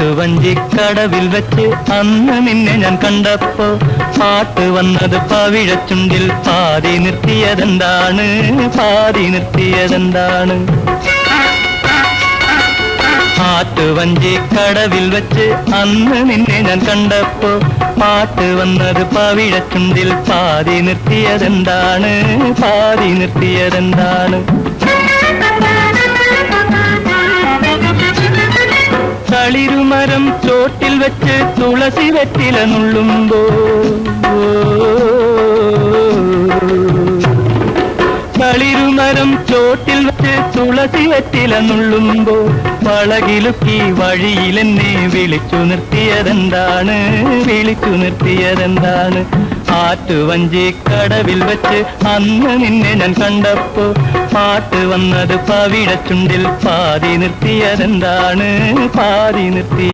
ആറ്റുവഞ്ചിക്കടവിൽ വെച്ച് അന്ന് നിന്നെ ഞാൻ കണ്ടപ്പോ പാട്ട് വന്നത് പവിഴച്ചുണ്ടിൽ പാതി നിർത്തിയതെന്താണ്, പാതി നിർത്തിയതെന്താണ്? ആറ്റുവഞ്ചിക്കടവിൽ വെച്ച് അന്ന് നിന്നെ ഞാൻ കണ്ടപ്പോ പാട്ട് വന്നത് പവിഴച്ചുണ്ടിൽ പാതി നിർത്തിയതെന്താണ്, പാതി നിർത്തിയതെന്താണ്? തളിരുമരം ചോട്ടിൽ വെച്ച് തുളസി വെറ്റില നുള്ളുമ്പോ, തളിരുമരം ചോട്ടിൽ വെച്ച് തുളസി വെറ്റില നുള്ളുമ്പോ വളകിലുക്കി വഴിയിലെന്നെ വിളിച്ചു നിർത്തിയതെന്താണ്, വിളിച്ചു നിർത്തിയതെന്താണ്? ആറ്റുവഞ്ചിക്കടവിൽ വെച്ച് അന്ന് നിന്നെ ഞാൻ കണ്ടപ്പോ പാട്ട് വന്നത് പവിഴച്ചുണ്ടിൽ പാതി നിർത്തിയതെന്താണ്, പാതി നിർത്തി